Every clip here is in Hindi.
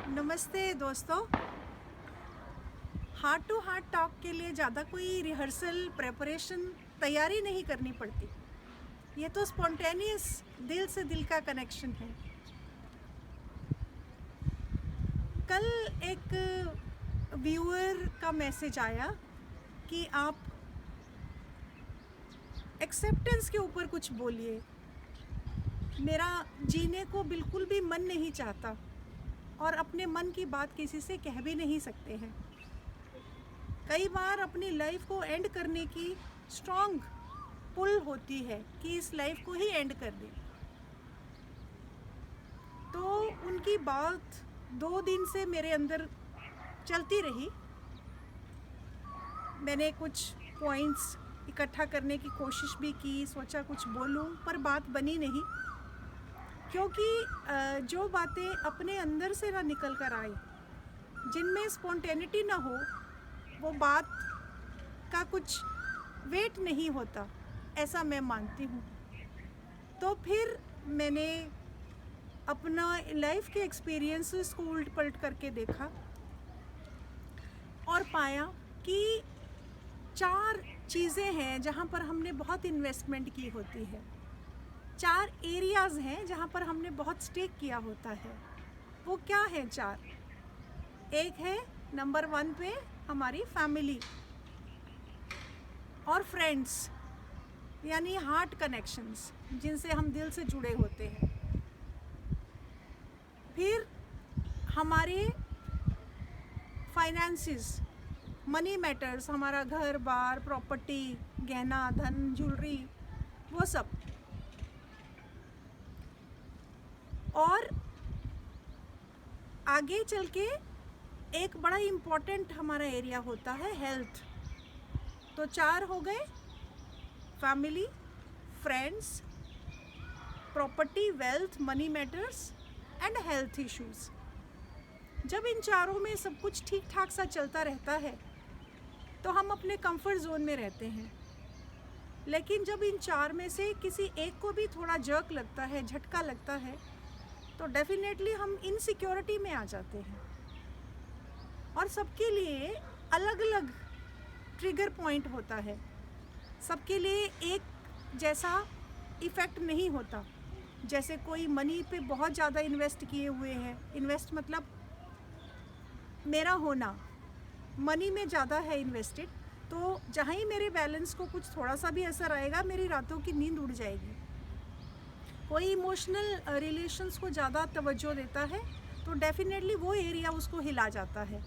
नमस्ते दोस्तों। हार्ट टू हार्ट टॉक के लिए ज़्यादा कोई रिहर्सल प्रेपरेशन तैयारी नहीं करनी पड़ती। ये तो स्पॉन्टेनियस दिल से दिल का कनेक्शन है। कल एक व्यूअर का मैसेज आया कि आप एक्सेप्टेंस के ऊपर कुछ बोलिए। मेरा जीने को बिल्कुल भी मन नहीं चाहता और अपने मन की बात किसी से कह भी नहीं सकते हैं। कई बार अपनी लाइफ को एंड करने की स्ट्रॉन्ग पुल होती है कि इस लाइफ को ही एंड कर दें। तो उनकी बात 2 दिन से मेरे अंदर चलती रही। मैंने कुछ पॉइंट्स इकट्ठा करने की कोशिश भी की, सोचा कुछ बोलूं, पर बात बनी नहीं, क्योंकि जो बातें अपने अंदर से ना निकल कर आई, जिनमें स्पॉन्टेनिटी ना हो, वो बात का कुछ वेट नहीं होता, ऐसा मैं मानती हूँ। तो फिर मैंने अपना लाइफ के एक्सपीरियंसेस को उलट पलट करके देखा और पाया कि 4 चीज़ें हैं जहाँ पर हमने बहुत इन्वेस्टमेंट की होती है। 4 एरियाज़ हैं जहाँ पर हमने बहुत स्टेक किया होता है। वो क्या है 4? एक है नंबर 1 पे हमारी फैमिली और फ्रेंड्स, यानी हार्ट कनेक्शंस, जिनसे हम दिल से जुड़े होते हैं। फिर हमारे फाइनेंसेस, मनी मैटर्स, हमारा घर बार, प्रॉपर्टी, गहना, धन, ज्वेलरी, वो सब। और आगे चल के एक बड़ा इम्पॉर्टेंट हमारा एरिया होता है हेल्थ। तो 4 हो गए: family, friends, property, wealth, money matters and health issues. जब इन चारों में सब कुछ ठीक ठाक सा चलता रहता है तो हम अपने कंफर्ट जोन में रहते हैं। लेकिन जब इन 4 में से किसी एक को भी थोड़ा जर्क लगता है, झटका लगता है, तो डेफिनेटली हम इनसिक्योरिटी में आ जाते हैं। और सबके लिए अलग अलग ट्रिगर पॉइंट होता है, सबके लिए एक जैसा इफ़ेक्ट नहीं होता। जैसे कोई मनी पे बहुत ज़्यादा इन्वेस्ट किए हुए हैं, इन्वेस्ट मतलब मेरा होना मनी में ज़्यादा है इन्वेस्टेड, तो जहाँ ही मेरे बैलेंस को कुछ थोड़ा सा भी असर आएगा, मेरी रातों की नींद उड़ जाएगी। कोई इमोशनल रिलेशंस को ज़्यादा तवज्जो देता है तो डेफिनेटली वो एरिया उसको हिला जाता है।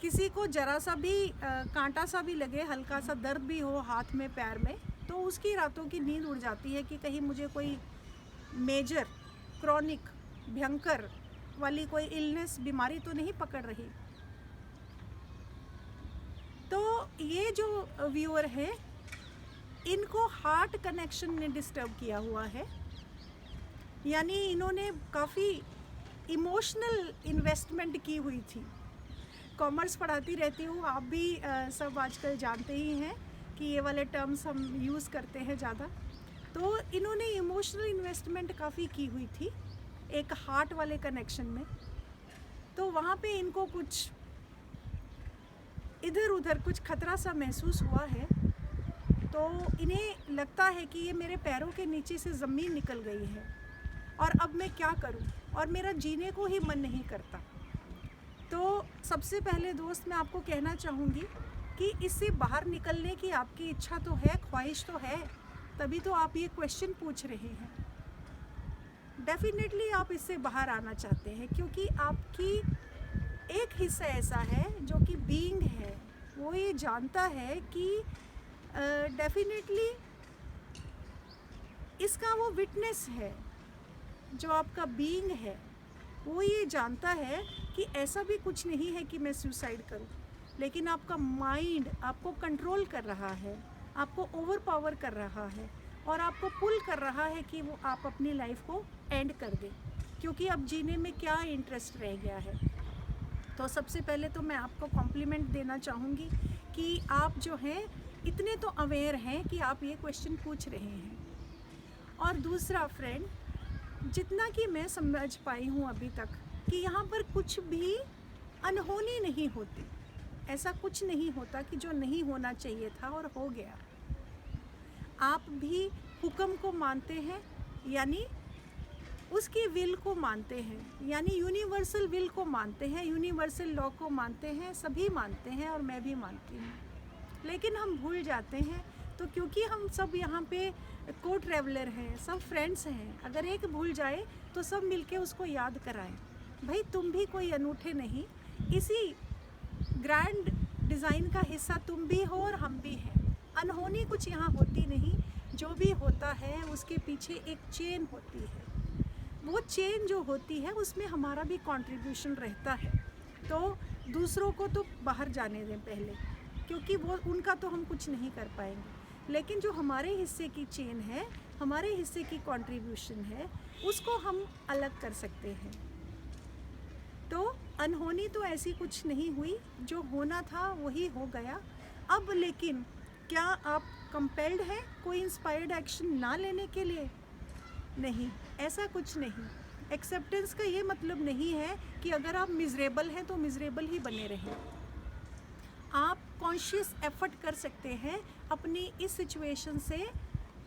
किसी को ज़रा सा भी कांटा सा भी लगे, हल्का सा दर्द भी हो हाथ में, पैर में, तो उसकी रातों की नींद उड़ जाती है कि कहीं मुझे कोई मेजर, क्रॉनिक, भयंकर वाली कोई इलनेस, बीमारी तो नहीं पकड़ रही। तो ये जो व्यूअर है, इनको हार्ट कनेक्शन ने डिस्टर्ब किया हुआ है, यानी इन्होंने काफ़ी इमोशनल इन्वेस्टमेंट की हुई थी। कॉमर्स पढ़ाती रहती हूँ, आप भी सब आजकल जानते ही हैं कि ये वाले टर्म्स हम यूज़ करते हैं ज़्यादा। तो इन्होंने इमोशनल इन्वेस्टमेंट काफ़ी की हुई थी एक हार्ट वाले कनेक्शन में। तो वहाँ पे इनको कुछ इधर उधर कुछ खतरा सा महसूस हुआ है। तो इन्हें लगता है कि ये मेरे पैरों के नीचे से ज़मीन निकल गई है और अब मैं क्या करूं, और मेरा जीने को ही मन नहीं करता। तो सबसे पहले दोस्त, मैं आपको कहना चाहूँगी कि इससे बाहर निकलने की आपकी इच्छा तो है, ख्वाहिश तो है, तभी तो आप ये क्वेश्चन पूछ रहे हैं। डेफिनेटली आप इससे बाहर आना चाहते हैं, क्योंकि आपकी एक हिस्सा ऐसा है जो कि बीइंग है, वो ये जानता है कि डेफिनेटली इसका वो विटनेस है। जो आपका बीइंग है वो ये जानता है कि ऐसा भी कुछ नहीं है कि मैं सुसाइड करूं, लेकिन आपका माइंड आपको कंट्रोल कर रहा है, आपको ओवर पावर कर रहा है और आपको पुल कर रहा है कि वो आप अपनी लाइफ को एंड कर दें, क्योंकि अब जीने में क्या इंटरेस्ट रह गया है। तो सबसे पहले तो मैं आपको कॉम्प्लीमेंट देना चाहूँगी कि आप जो हैं इतने तो अवेयर हैं कि आप ये क्वेश्चन पूछ रहे हैं। और दूसरा फ्रेंड, जितना कि मैं समझ पाई हूँ अभी तक कि यहाँ पर कुछ भी अनहोनी नहीं होती। ऐसा कुछ नहीं होता कि जो नहीं होना चाहिए था और हो गया। आप भी हुक्म को मानते हैं, यानी उसकी विल को मानते हैं, यानी यूनिवर्सल विल को मानते हैं, यूनिवर्सल लॉ को मानते हैं, सभी मानते हैं और मैं भी मानती हूँ। लेकिन हम भूल जाते हैं। तो क्योंकि हम सब यहाँ पे को ट्रैवलर हैं, सब फ्रेंड्स हैं, अगर एक भूल जाए तो सब मिलके उसको याद कराएं, भाई तुम भी कोई अनूठे नहीं, इसी ग्रैंड डिज़ाइन का हिस्सा तुम भी हो और हम भी हैं। अनहोनी कुछ यहाँ होती नहीं, जो भी होता है उसके पीछे एक चेन होती है। वो चेन जो होती है उसमें हमारा भी कंट्रीब्यूशन रहता है। तो दूसरों को तो बाहर जाने दें पहले, क्योंकि वो उनका तो हम कुछ नहीं कर पाएंगे, लेकिन जो हमारे हिस्से की चेन है, हमारे हिस्से की कंट्रीब्यूशन है, उसको हम अलग कर सकते हैं। तो अनहोनी तो ऐसी कुछ नहीं हुई, जो होना था वही हो गया। अब लेकिन क्या आप कंपेल्ड हैं कोई इंस्पायर्ड एक्शन ना लेने के लिए? नहीं, ऐसा कुछ नहीं। एक्सेप्टेंस का ये मतलब नहीं है कि अगर आप मिजरेबल हैं तो मिजरेबल ही बने रहें। आप कॉन्शियस एफर्ट कर सकते हैं अपनी इस सिचुएशन से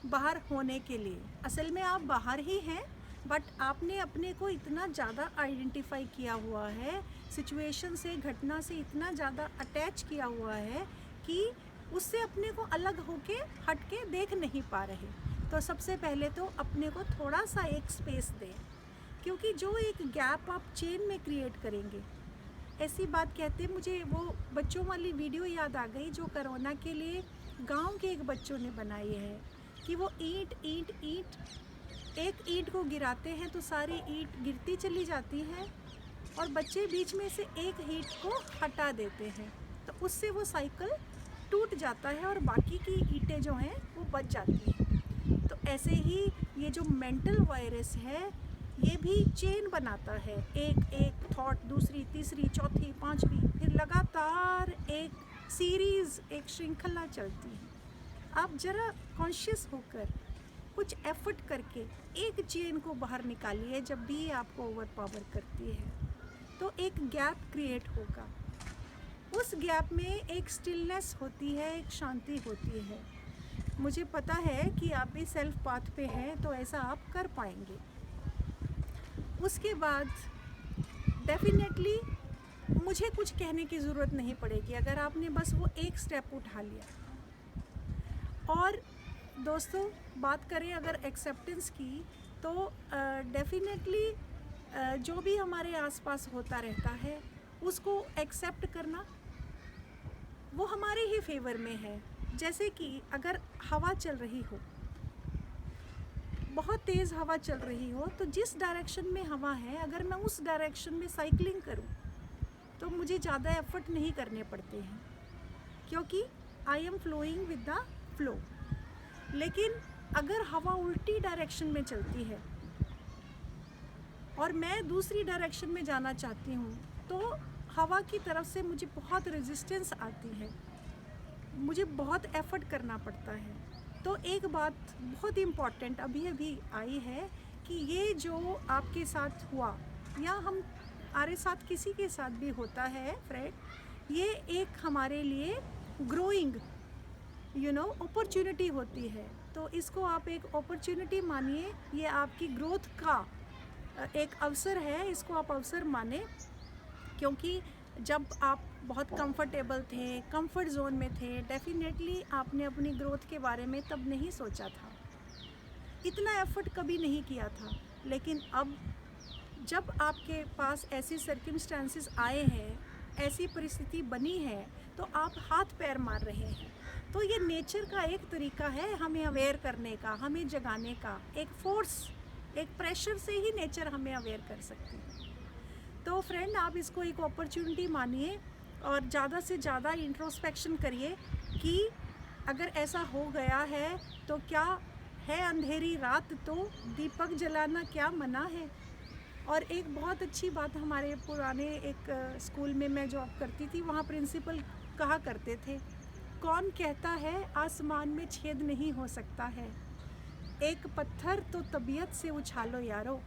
बाहर होने के लिए। असल में आप बाहर ही हैं, बट आपने अपने को इतना ज़्यादा आइडेंटिफाई किया हुआ है, सिचुएशन से, घटना से इतना ज़्यादा अटैच किया हुआ है कि उससे अपने को अलग होके हट के देख नहीं पा रहे। तो सबसे पहले तो अपने को थोड़ा सा एक स्पेस दें, क्योंकि जो एक गैप आप चेन में क्रिएट करेंगे, ऐसी बात कहते, मुझे वो बच्चों वाली वीडियो याद आ गई जो कोरोना के लिए गांव के एक बच्चों ने बनाई है, कि वो ईंट एक ईंट को गिराते हैं तो सारी ईंट गिरती चली जाती हैं और बच्चे बीच में से एक ईंट को हटा देते हैं, तो उससे वो साइकिल टूट जाता है और बाकी की ईंटें जो हैं वो बच जाती हैं। तो ऐसे ही ये जो मेंटल वायरस है, ये भी चेन बनाता है, एक थॉट, दूसरी, तीसरी, चौथी, पांचवी, फिर लगातार एक सीरीज़, एक श्रृंखला चलती है। आप ज़रा कॉन्शियस होकर कुछ एफर्ट करके एक चेन को बाहर निकालिए। जब भी आपको ओवर पावर करती है तो एक गैप क्रिएट होगा, उस गैप में एक स्टिलनेस होती है, एक शांति होती है। मुझे पता है कि आप भी सेल्फ पाथ पे हैं, तो ऐसा आप कर पाएंगे। उसके बाद डेफिनेटली मुझे कुछ कहने की ज़रूरत नहीं पड़ेगी अगर आपने बस वो एक स्टेप उठा लिया। और दोस्तों, बात करें अगर एक्सेप्टेंस की, तो डेफिनेटली जो भी हमारे आसपास होता रहता है उसको एक्सेप्ट करना वो हमारे ही फेवर में है। जैसे कि अगर हवा चल रही हो, बहुत तेज़ हवा चल रही हो, तो जिस डायरेक्शन में हवा है, अगर मैं उस डायरेक्शन में साइकिलिंग करूं तो मुझे ज़्यादा एफर्ट नहीं करने पड़ते हैं, क्योंकि I am flowing with the flow. लेकिन अगर हवा उल्टी डायरेक्शन में चलती है और मैं दूसरी डायरेक्शन में जाना चाहती हूँ, तो हवा की तरफ से मुझे बहुत रेजिस्टेंस आती है, मुझे बहुत एफर्ट करना पड़ता है। तो एक बात बहुत इम्पॉर्टेंट अभी आई है कि ये जो आपके साथ हुआ, या हमारे साथ किसी के साथ भी होता है फ्रेंड, ये एक हमारे लिए ग्रोइंग अपॉर्चुनिटी होती है। तो इसको आप एक अपॉर्चुनिटी मानिए, ये आपकी ग्रोथ का एक अवसर है, इसको आप अवसर माने। क्योंकि जब आप बहुत कंफर्टेबल थे, कंफर्ट जोन में थे, डेफिनेटली आपने अपनी ग्रोथ के बारे में तब नहीं सोचा था, इतना एफर्ट कभी नहीं किया था। लेकिन अब जब आपके पास ऐसी सर्कमस्टांसेस आए हैं, ऐसी परिस्थिति बनी है, तो आप हाथ पैर मार रहे हैं। तो ये नेचर का एक तरीका है हमें अवेयर करने का, हमें जगाने का। एक फोर्स, एक प्रेशर से ही नेचर हमें अवेयर कर सकती है। तो फ्रेंड, आप इसको एक अपॉर्चुनिटी मानिए और ज़्यादा से ज़्यादा इंट्रोस्पेक्शन करिए कि अगर ऐसा हो गया है तो क्या है, अंधेरी रात तो दीपक जलाना क्या मना है। और एक बहुत अच्छी बात, हमारे पुराने एक स्कूल में मैं जॉब करती थी, वहाँ प्रिंसिपल कहा करते थे, कौन कहता है आसमान में छेद नहीं हो सकता है, एक पत्थर तो तबीयत से उछालो यारो।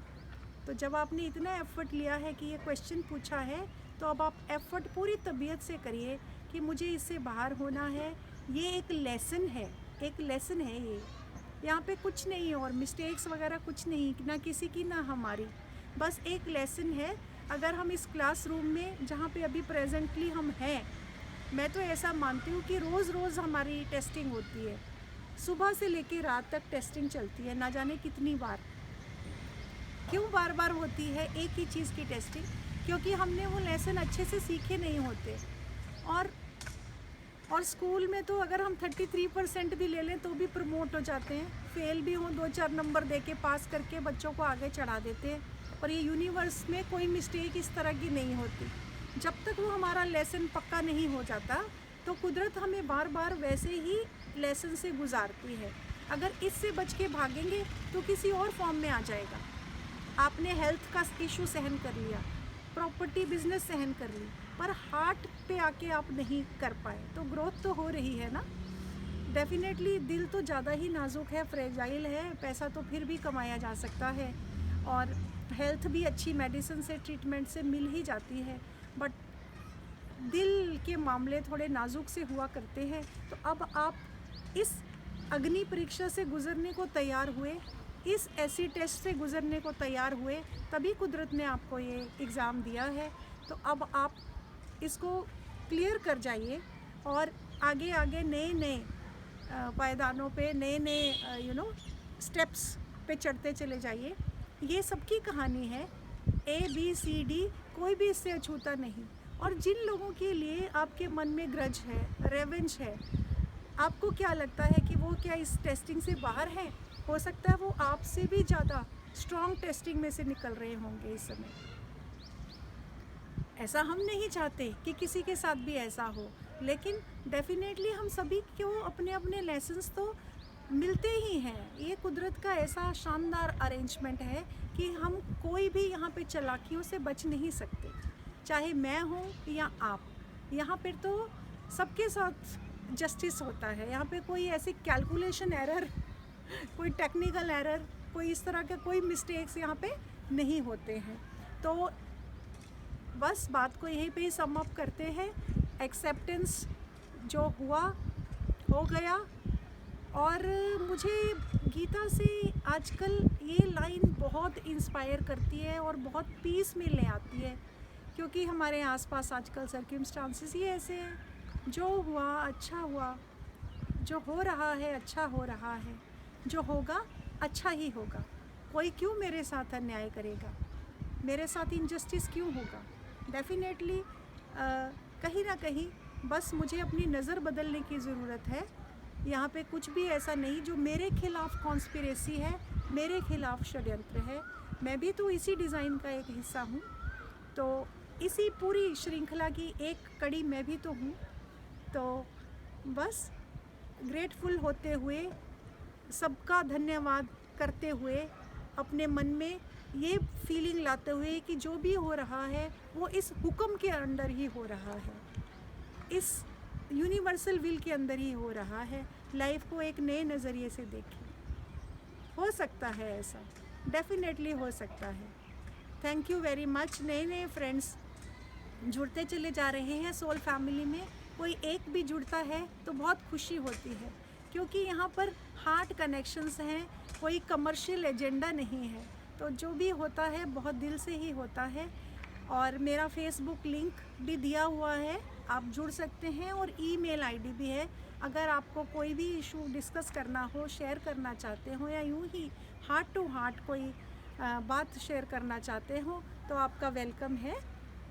तो जब आपने इतना एफ़र्ट लिया है कि ये क्वेश्चन पूछा है, तो अब आप एफ़र्ट पूरी तबीयत से करिए कि मुझे इससे बाहर होना है। ये एक लेसन है, एक लेसन है ये। यहाँ पे कुछ नहीं और मिस्टेक्स वगैरह कुछ नहीं, ना किसी की ना हमारी, बस एक लेसन है। अगर हम इस क्लासरूम में जहाँ पे अभी प्रेजेंटली हम हैं, मैं तो ऐसा मानती हूँ कि रोज़ रोज़ हमारी टेस्टिंग होती है, सुबह से लेकर रात तक टेस्टिंग चलती है, ना जाने कितनी बार। क्यों बार बार होती है एक ही चीज़ की टेस्टिंग? क्योंकि हमने वो लेसन अच्छे से सीखे नहीं होते। और स्कूल में तो अगर हम 33% भी ले लें तो भी प्रमोट हो जाते हैं, फेल भी हों 2-4 नंबर दे के पास करके बच्चों को आगे चढ़ा देते हैं। पर ये यूनिवर्स में कोई मिस्टेक इस तरह की नहीं होती। जब तक वो हमारा लेसन पक्का नहीं हो जाता तो कुदरत हमें बार बार वैसे ही लेसन से गुजारती है। अगर इससे बच के भागेंगे तो किसी और फॉर्म में आ जाएगा। आपने हेल्थ का इशू सहन कर लिया, प्रॉपर्टी बिजनेस सहन कर ली, पर हार्ट पे आके आप नहीं कर पाए, तो ग्रोथ तो हो रही है ना। डेफिनेटली दिल तो ज़्यादा ही नाजुक है, फ्रेजाइल है। पैसा तो फिर भी कमाया जा सकता है और हेल्थ भी अच्छी मेडिसिन से, ट्रीटमेंट से मिल ही जाती है, बट दिल के मामले थोड़े नाजुक से हुआ करते हैं। तो अब आप इस अग्नि परीक्षा से गुजरने को तैयार हुए, इस ऐसी टेस्ट से गुजरने को तैयार हुए, तभी कुदरत ने आपको ये एग्ज़ाम दिया है। तो अब आप इसको क्लियर कर जाइए और आगे आगे नए नए पायदानों पे, नए नए स्टेप्स पे चढ़ते चले जाइए। ये सबकी कहानी है, ABCD, कोई भी इससे अछूता नहीं। और जिन लोगों के लिए आपके मन में ग्रज है, रेवेंज है, आपको क्या लगता है कि वो क्या इस टेस्टिंग से बाहर हैं? हो सकता है वो आपसे भी ज़्यादा स्ट्रॉन्ग टेस्टिंग में से निकल रहे होंगे इस समय। ऐसा हम नहीं चाहते कि किसी के साथ भी ऐसा हो, लेकिन डेफिनेटली हम सभी को अपने अपने लेसन्स तो मिलते ही हैं। ये कुदरत का ऐसा शानदार अरेंजमेंट है कि हम कोई भी यहाँ पे चालाकियों से बच नहीं सकते, चाहे मैं हूँ या आप। यहाँ पे तो सबके साथ जस्टिस होता है। यहाँ पे कोई ऐसी कैलकुलेशन एरर, कोई टेक्निकल एरर, कोई इस तरह के कोई मिस्टेक्स यहाँ पे नहीं होते हैं। तो बस बात को यहीं पे ही सम अप करते हैं। एक्सेप्टेंस जो हुआ हो गया। और मुझे गीता से आजकल ये लाइन बहुत इंस्पायर करती है और बहुत पीस मिलने आती है, क्योंकि हमारे आसपास आजकल सर्कमस्टांसेस ही ऐसे हैं। जो हुआ अच्छा हुआ, जो हो रहा है अच्छा हो रहा है, जो होगा अच्छा ही होगा। कोई क्यों मेरे साथ अन्याय करेगा, मेरे साथ इनजस्टिस क्यों होगा? डेफिनेटली कहीं ना कहीं बस मुझे अपनी नज़र बदलने की ज़रूरत है। यहाँ पे कुछ भी ऐसा नहीं जो मेरे खिलाफ़ कॉन्स्पिरेसी है, मेरे खिलाफ़ षड्यंत्र है। मैं भी तो इसी डिज़ाइन का एक हिस्सा हूँ, तो इसी पूरी श्रृंखला की एक कड़ी मैं भी तो हूँ। तो बस ग्रेटफुल होते हुए, सबका धन्यवाद करते हुए, अपने मन में ये फीलिंग लाते हुए कि जो भी हो रहा है वो इस हुक्म के अंदर ही हो रहा है, इस यूनिवर्सल विल के अंदर ही हो रहा है। लाइफ को एक नए नज़रिए से देखें। हो सकता है ऐसा, डेफिनेटली हो सकता है। Thank you very much. नए नए फ्रेंड्स जुड़ते चले जा रहे हैं सोल फैमिली में। कोई एक भी जुड़ता है तो बहुत खुशी होती है, क्योंकि यहाँ पर हार्ट कनेक्शंस हैं, कोई कमर्शियल एजेंडा नहीं है। तो जो भी होता है बहुत दिल से ही होता है। और मेरा फेसबुक लिंक भी दिया हुआ है, आप जुड़ सकते हैं, और ईमेल आईडी भी है। अगर आपको कोई भी इशू डिस्कस करना हो, शेयर करना चाहते हो, या यूँ ही हार्ट टू हार्ट कोई बात शेयर करना चाहते हो, तो आपका वेलकम है।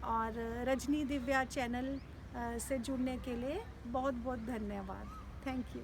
और रजनी दिव्या चैनल से जुड़ने के लिए बहुत बहुत धन्यवाद। Thank you.